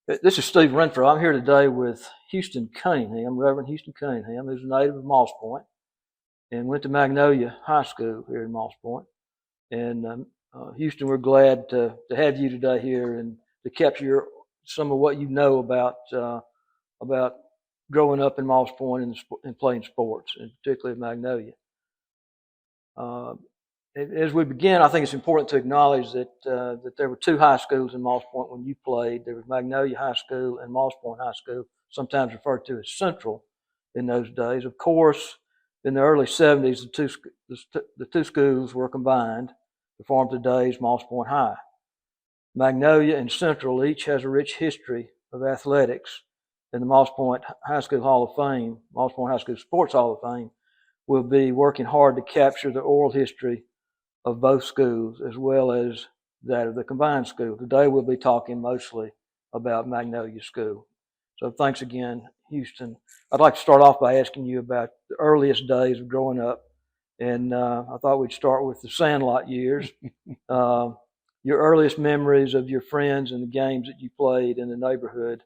This is Steve Renfro. I'm here today with Houston Cunningham, Reverend Houston Cunningham, who's a native of Moss Point and went to Magnolia High School here in Moss Point. And Houston, we're glad to have you today here and to capture some of what you know about growing up in Moss Point and playing sports, and particularly Magnolia. Uh, as we begin, I think it's important to acknowledge that there were two high schools in Moss Point when you played. There was Magnolia High School and Moss Point High School, sometimes referred to as Central in those days. Of course, in the early 70s, the two schools were combined to form today's Moss Point High. Magnolia and Central each has a rich history of athletics, and the Moss Point High School Hall of Fame, Moss Point High School Sports Hall of Fame, will be working hard to capture the oral history of both schools as well as that of the combined school. Today we'll be talking mostly about Magnolia School. So thanks again, Houston. I'd like to start off by asking you about the earliest days of growing up. And I thought we'd start with the Sandlot years. Your earliest memories of your friends and the games that you played in the neighborhood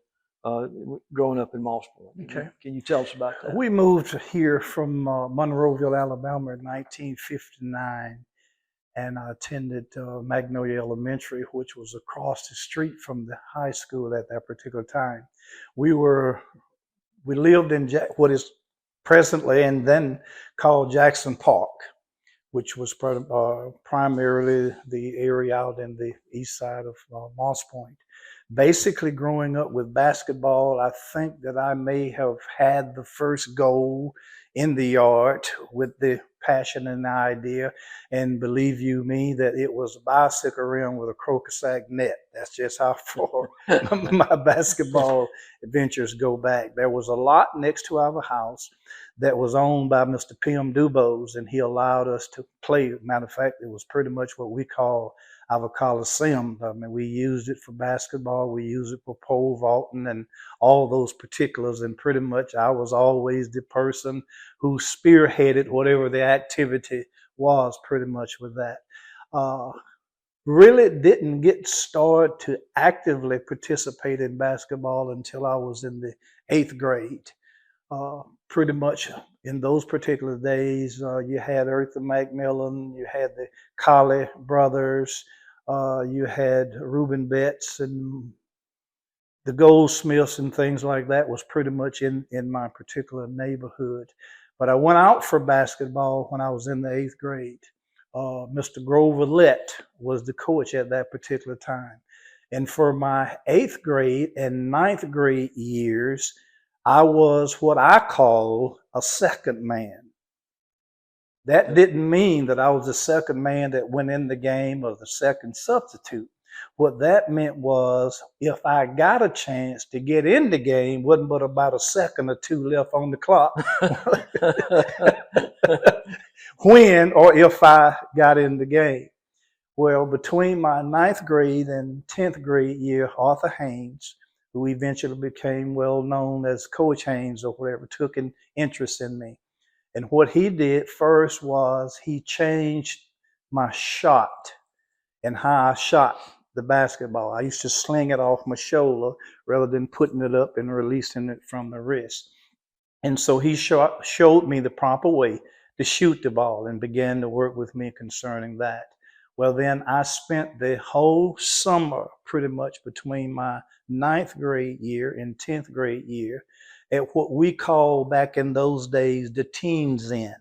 growing up in Moss Point. Okay. Can you tell us about that? We moved here from Monroeville, Alabama in 1959, and I attended Magnolia Elementary, which was across the street from the high school at that particular time. We lived in what is presently and then called Jackson Park, which was primarily the area out in the east side of Moss Point. Basically, growing up with basketball, I think that I may have had the first goal in the yard with the passion and the idea. And believe you me, that it was a bicycle rim with a croquet net. That's just how far my basketball adventures go back. There was a lot next to our house that was owned by Mr. P.M. Dubose, and he allowed us to play. Matter of fact, it was pretty much what we call our Coliseum. I mean, we used it for basketball, we used it for pole vaulting and all those particulars. And pretty much I was always the person who spearheaded whatever the activity was pretty much with that. Really didn't get started to actively participate in basketball until I was in the 8th grade. Pretty much in those particular days, you had Eartha McMillan, you had the Colley brothers, you had Reuben Betts and the Goldsmiths and things like that was pretty much in my particular neighborhood. But I went out for basketball when I was in the 8th grade. Mr. Grover Lett was the coach at that particular time. And for my 8th grade and 9th grade years, I was what I call a second man. That didn't mean that I was the second man that went in the game or the second substitute. What that meant was if I got a chance to get in the game, wasn't but about a second or two left on the clock when or if I got in the game. Well, between my 9th grade and 10th grade year, Arthur Haynes, who eventually became well known as Coach Haynes or whatever, took an interest in me. And what he did first was he changed my shot and how I shot the basketball. I used to sling it off my shoulder rather than putting it up and releasing it from the wrist. And so he showed me the proper way to shoot the ball and began to work with me concerning that. Well, then I spent the whole summer pretty much between my 9th grade year and 10th grade year at what we call back in those days the Teens Inn.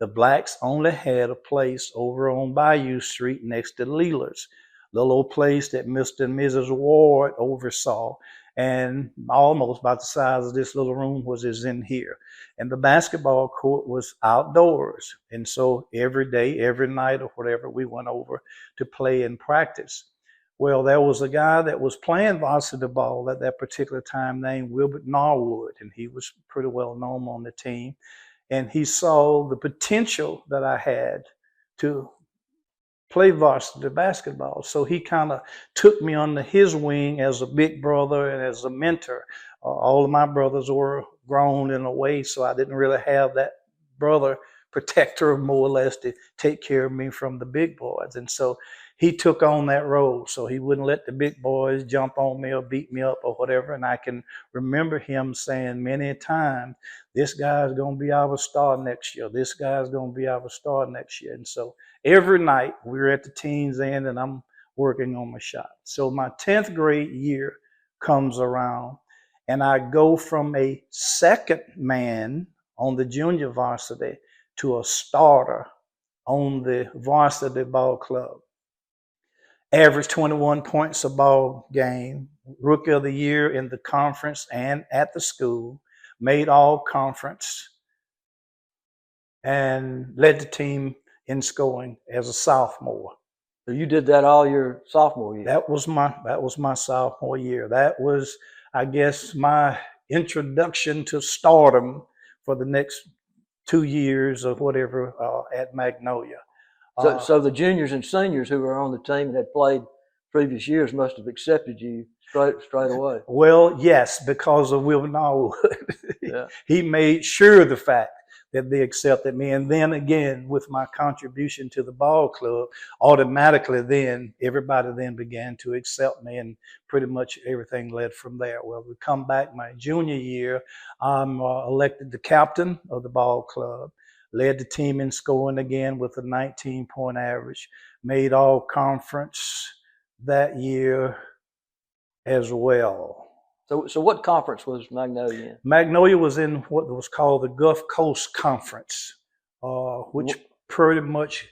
The blacks only had a place over on Bayou Street next to Leela's, little old place that Mr. and Mrs. Ward oversaw, and almost about the size of this little room is in here. And the basketball court was outdoors. And so every day, every night or whatever, we went over to play and practice. Well, there was a guy that was playing varsity ball at that particular time named Wilbert Norwood, and he was pretty well known on the team. And he saw the potential that I had to play varsity basketball. So he kind of took me under his wing as a big brother and as a mentor. All of my brothers were grown in a way, so I didn't really have that brother protector, more or less, to take care of me from the big boys. And so he took on that role. So he wouldn't let the big boys jump on me or beat me up or whatever. And I can remember him saying many a time, this guy's going to be our star next year. This guy's going to be our star next year. And so every night we're at the team's end and I'm working on my shot. So my 10th grade year comes around and I go from a second man on the junior varsity to a starter on the varsity ball club. Averaged 21 points a ball game, rookie of the year in the conference and at the school, made all conference, and led the team in scoring as a sophomore. So you did that all your sophomore year? That was my sophomore year. That was, I guess, my introduction to stardom for the next 2 years or whatever at Magnolia. So the juniors and seniors who were on the team and had played previous years must have accepted you straight away. Well, yes, because of Will Norwood. Yeah. He made sure of the fact that they accepted me. And then again, with my contribution to the ball club, automatically then everybody then began to accept me, and pretty much everything led from there. Well, we come back my junior year, I'm elected the captain of the ball club. Led the team in scoring again with a 19-point average. Made all conference that year as well. So what conference was Magnolia in? Magnolia was in what was called the Gulf Coast Conference, which pretty much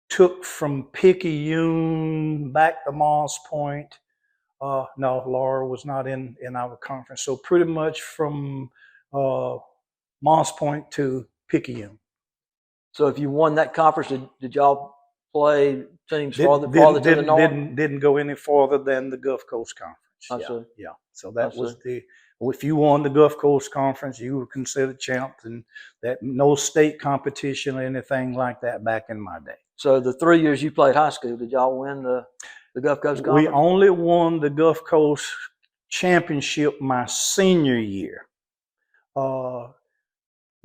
took from Picayune back to Moss Point. No, Laura was not in our conference. So pretty much from Moss Point to Picayune. So if you won that conference, did y'all play teams farther to the north? Didn't go any farther than the Gulf Coast Conference. I see. Yeah. So that was if you won the Gulf Coast Conference, you were considered champ, and that no state competition or anything like that back in my day. So the 3 years you played high school, did y'all win the Gulf Coast Conference? We only won the Gulf Coast Championship my senior year.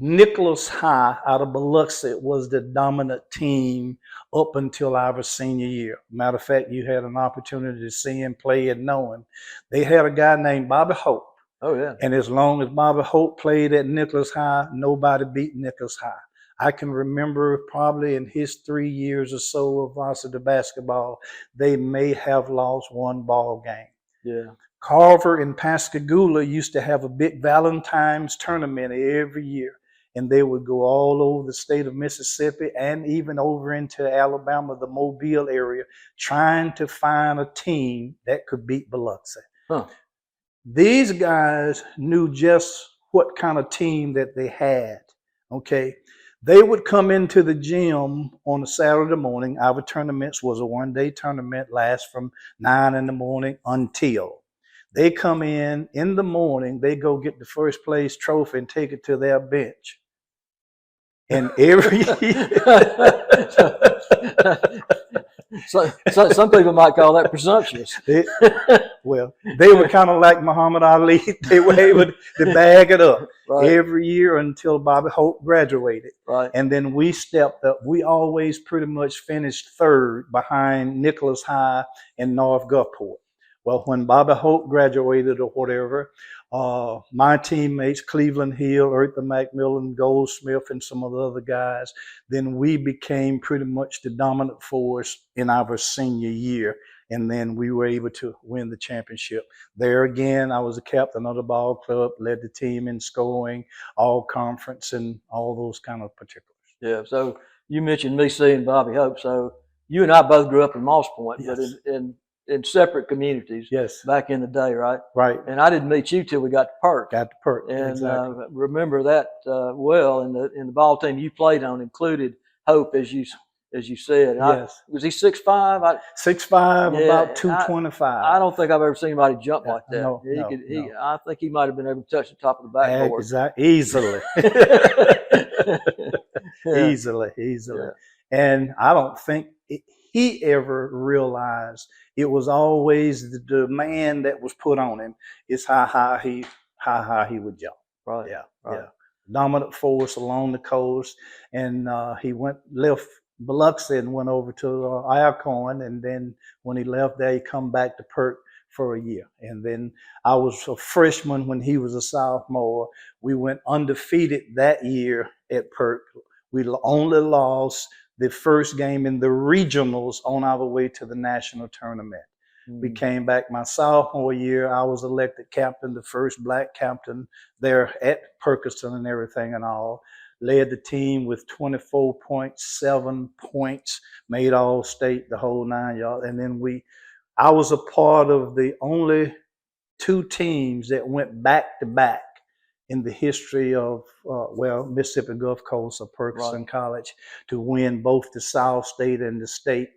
Nichols High out of Biloxi was the dominant team up until our senior year. Matter of fact, you had an opportunity to see him play and know him. They had a guy named Bobby Hope. Oh, yeah. And as long as Bobby Hope played at Nichols High, nobody beat Nichols High. I can remember probably in his 3 years or so of varsity basketball, they may have lost one ball game. Yeah. Carver and Pascagoula used to have a big Valentine's tournament every year. And they would go all over the state of Mississippi and even over into Alabama, the Mobile area, trying to find a team that could beat Biloxi. Huh. These guys knew just what kind of team that they had, okay? They would come into the gym on a Saturday morning. Our tournaments was a one-day tournament, last from 9 in the morning until. They come in the morning, they go get the first place trophy and take it to their bench. And every so some people might call that presumptuous. they were kind of like Muhammad Ali. They were able to bag it up every year until Bobby Hope graduated. Right. And then we stepped up. We always pretty much finished third behind Nichols High and North Gulfport. Well, when Bobby Hope graduated or whatever, my teammates, Cleveland Hill, Eartha McMillan, Goldsmith, and some of the other guys, then we became pretty much the dominant force in our senior year. And then we were able to win the championship. There again, I was the captain of the ball club, led the team in scoring, all conference, and all those kind of particulars. Yeah, so you mentioned me seeing Bobby Hope. So you and I both grew up in Moss Point, Yes. but in separate communities. Yes. Back in the day, right? Right. And I didn't meet you till we got to Perk. Got the Perk. And exactly. Remember that well. And the ball team you played on included Hope, as you said. Yes. Was he 6'5"? 6'5", about 225. I don't think I've ever seen anybody jump like that. No, I think he might have been able to touch the top of the backboard. Exactly. Easily. Easily. Yeah. And I don't think he ever realized it was always the demand that was put on him is how high he would jump. Right. Yeah. Right. Yeah. dominant force along the coast. And he left Biloxi and went over to Ironton. And then when he left there, he come back to Perk for a year. And then I was a freshman when he was a sophomore. We went undefeated that year at Perk. We only lost the first game in the regionals on our way to the national tournament. We came back my sophomore year. I was elected captain, the first black captain there at Perkiston and everything and all. Led the team with 24.7 points, made all state, the whole 9 yards. And then I was a part of the only 2 teams that went back to back in the history of, Mississippi Gulf Coast or Perkiston College to win both the South State and the state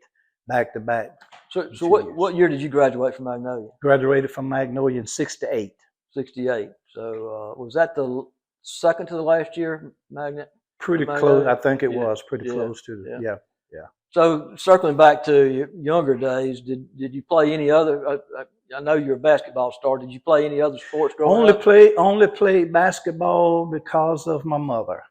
back to back. So what year did you graduate from Magnolia? Graduated from Magnolia in 68. 68. So was that the second to the last year, Magnet? Pretty close. I think it was pretty close to the, yeah. So circling back to your younger days, did you play any other? I know you're a basketball star. Did you play any other sports growing up? Only played basketball because of my mother.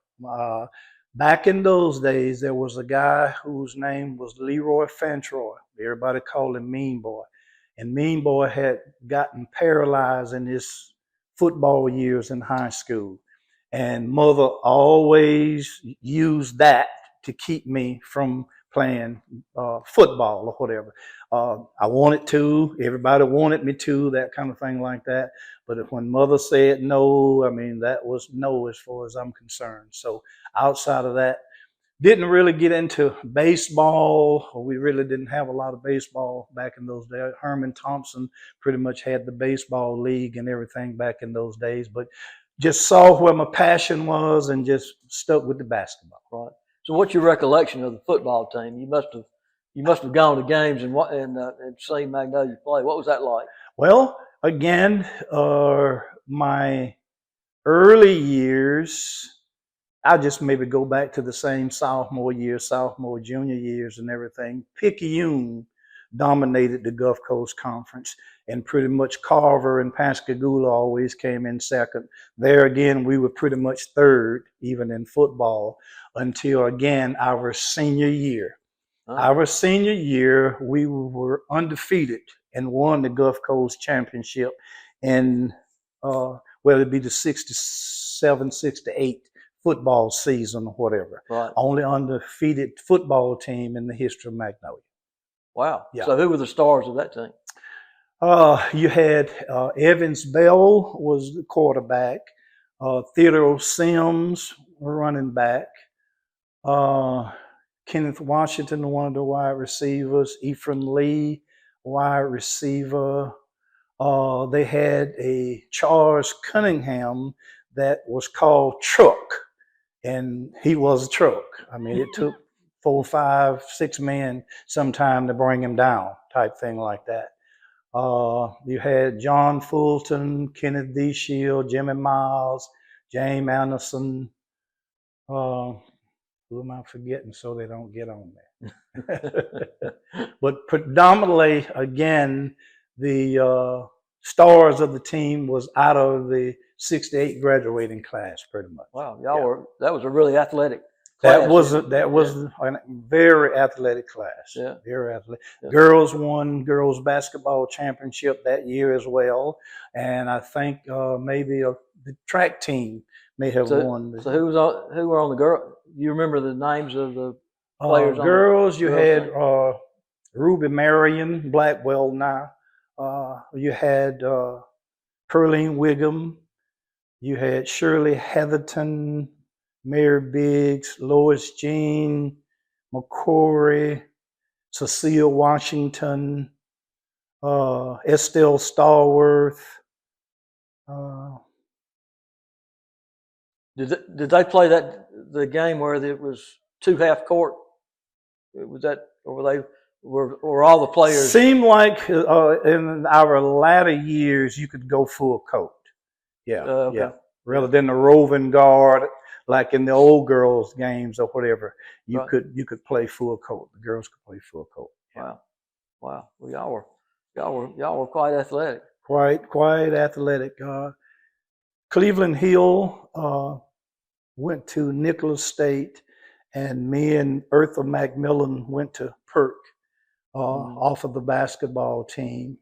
Back in those days, there was a guy whose name was Leroy Fantroy. Everybody called him Mean Boy. And Mean Boy had gotten paralyzed in his football years in high school. And mother always used that to keep me from playing football or whatever. I wanted to, everybody wanted me to, that kind of thing like that. But when mother said no, I mean, that was no as far as I'm concerned. So outside of that, didn't really get into baseball. We really didn't have a lot of baseball back in those days. Herman Thompson pretty much had the baseball league and everything back in those days, but just saw where my passion was and just stuck with the basketball. Right. So what's your recollection of the football team? You must have gone to games and seen Magnolia play. What was that like? Well, again, my early years, I'll just maybe go back to the same sophomore, junior years and everything. Picayune dominated the Gulf Coast Conference, and pretty much Carver and Pascagoula always came in second. There again, we were pretty much third, even in football, until again our senior year. Our senior year, we were undefeated and won the Gulf Coast Championship in, it'd be the 67, 68 football season or whatever. Right. Only undefeated football team in the history of Magnolia. Wow. Yeah. So who were the stars of that team? You had Evans Bell was the quarterback, Theodore Sims running back, Kenneth Washington, one of the wide receivers, Ephraim Lee, wide receiver. They had a Charles Cunningham that was called Truck, and he was a truck. I mean, it took 4, 5, 6 men sometime to bring him down, type thing like that. You had John Fulton, Kenneth D. Shield, Jimmy Miles, James Anderson. Who am I forgetting so they don't get on me? But predominantly, again, the stars of the team was out of the 68 graduating class, pretty much. Wow, that was a really athletic class. That was a very athletic class. Yeah. Very athletic. Yeah. Girls won girls basketball championship that year as well. And I think maybe the track team may have won. So who were on the girl? You remember the names of the players? Girls, you had Ruby Marion, Blackwell now. You had Pearline Wiggum. You had Shirley Heatherton, Mary Biggs, Lois Jean, McCory, Cecile Washington, Estelle Stallworth. Did they play the game where it was 2 half court? Was that, or were all the players? Seemed like in our latter years you could go full court. Yeah, okay. Yeah. Rather than the roving guard, like in the old girls' games or whatever, you could play full court. The girls could play full court. Yeah. Wow. Well, y'all were quite athletic. Quite athletic. Cleveland Hill went to Nichols State, and me and Eartha McMillan went to Perk off of the basketball team.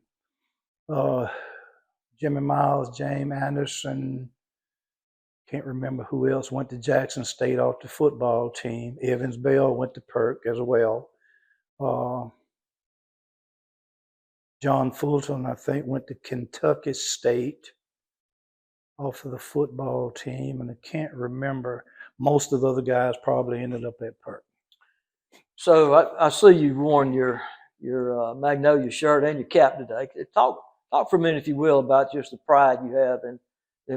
Jimmy Miles, James Anderson, can't remember who else, went to Jackson State off the football team. Evans Bell went to Perk as well. John Fulton, I think, went to Kentucky State off of the football team, and I can't remember. Most of the other guys probably ended up at Perk. So I see you've worn your Magnolia shirt and your cap today. Talk for a minute, if you will, about just the pride you have in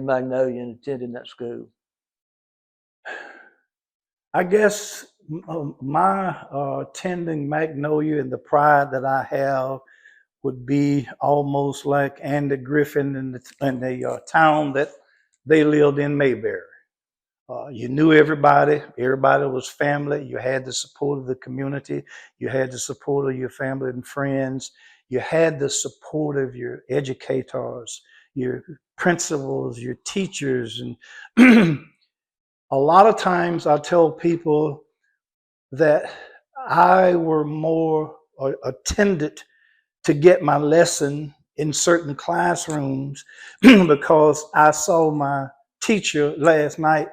Magnolia and attending that school. I guess my attending Magnolia and the pride that I have would be almost like Andy Griffin in the town that they lived in, Mayberry. You knew everybody. Everybody was family. You had the support of the community. You had the support of your family and friends. You had the support of your educators, your principals, your teachers. And a lot of times I tell people that I were more attended to get my lesson in certain classrooms because I saw my teacher last night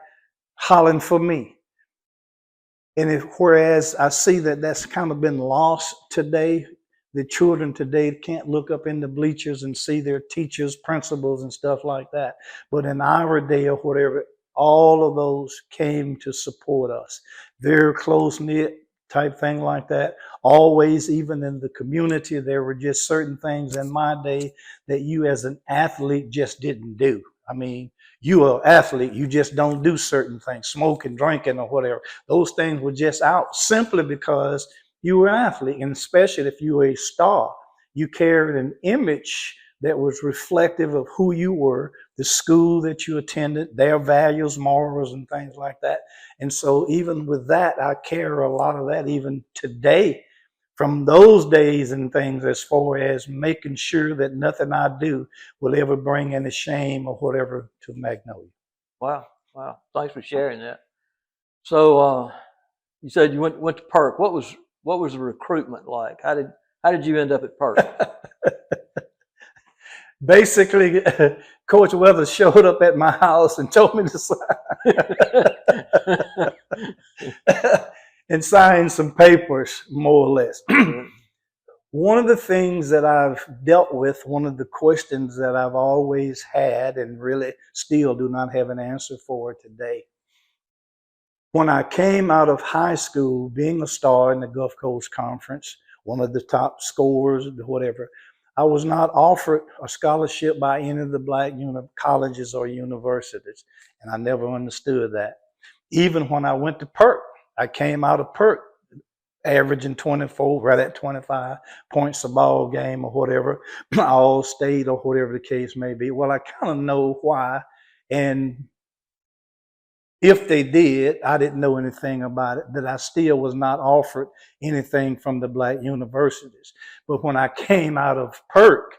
hollering for me. And whereas I see that that's kind of been lost today, the children today can't look up in the bleachers and see their teachers, principals, and stuff like that. But in our day or whatever, all of those came to support us. Very close-knit type thing like that. Always, even in the community, there were just certain things in my day that you as an athlete just didn't do. I mean, you are an athlete, you just don't do certain things, smoking, drinking, or whatever. Those things were just out simply because you were an athlete, and especially if you were a star, you carried an image that was reflective of who you were, the school that you attended, their values, morals, and things like that. And so even with that, I carry a lot of that even today from those days and things, as far as making sure that nothing I do will ever bring any shame or whatever to Magnolia. Wow. Thanks for sharing that. So you said you went to Perk. What was the recruitment like? How did you end up at Perk? Basically, Coach Weathers showed up at my house and told me to sign and sign some papers, more or less. One of the things that I've dealt with, one of the questions that I've always had and really still do not have an answer for today. When I came out of high school, being a star in the Gulf Coast Conference, one of the top scorers, whatever, I was not offered a scholarship by any of the black colleges or universities, and I never understood that. Even when I went to Perk, I came out of Perk averaging 24, right at 25 points a ball game or whatever, all state or whatever the case may be. Well, I kind of know why, and if they did, I didn't know anything about it, that I still was not offered anything from the black universities. But when I came out of Perk,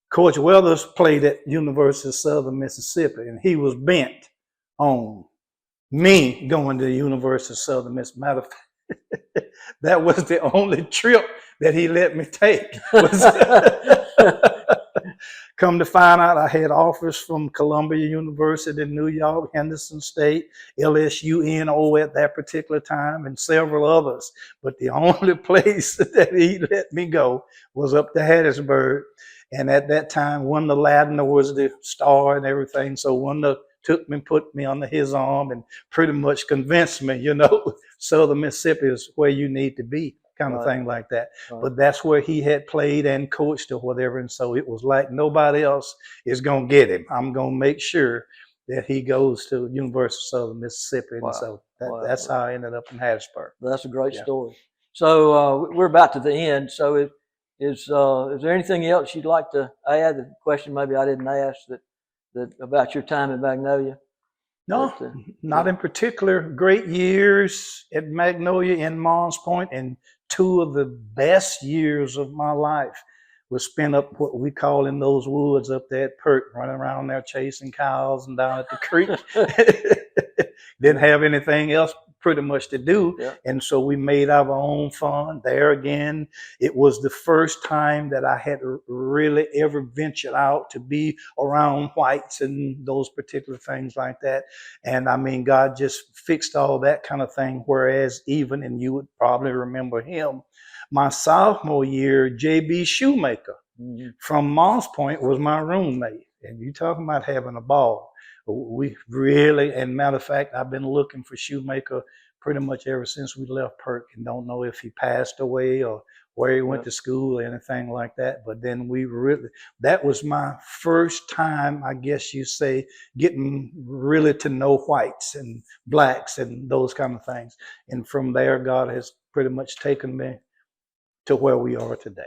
Coach Weathers played at University of Southern Mississippi, and he was bent on me going to the University of Southern Mississippi. Matter of fact, that was the only trip that he let me take. Come to find out, I had offers from Columbia University in New York, Henderson State, LSU, NO at that particular time, and several others. But the only place that he let me go was up to Hattiesburg. And at that time, Wendell Ladner was the star and everything. So Wendell took me, put me under his arm, and pretty much convinced me, Southern Mississippi is where you need to be. Kind of thing like that. Right. But that's where he had played and coached or whatever. And so it was like nobody else is going to get him. I'm going to make sure that he goes to University of Southern Mississippi. And so that's how I ended up in Hattiesburg. That's a great story. So we're about to the end. So is there anything else you'd like to add? The question maybe I didn't ask that about your time in Magnolia? No, not in particular. Great years at Magnolia and Moss Point, and two of the best years of my life was spent up what we call in those woods up there at Perk, running around there chasing cows and down at the creek. didn't have anything else pretty much to do. Yeah. And so we made our own fund. There again, it was the first time that I had really ever ventured out to be around whites and those particular things like that. And I mean, God just fixed all that kind of thing. Whereas even, and you would probably remember him, my sophomore year, J.B. Shoemaker from Moss Point was my roommate. And you talking about having a ball. We really, and matter of fact, I've been looking for Shoemaker pretty much ever since we left Perk, and don't know if he passed away or where he went to school or anything like that. But then that was my first time, I guess you say, getting really to know whites and blacks and those kind of things. And from there, God has pretty much taken me to where we are today.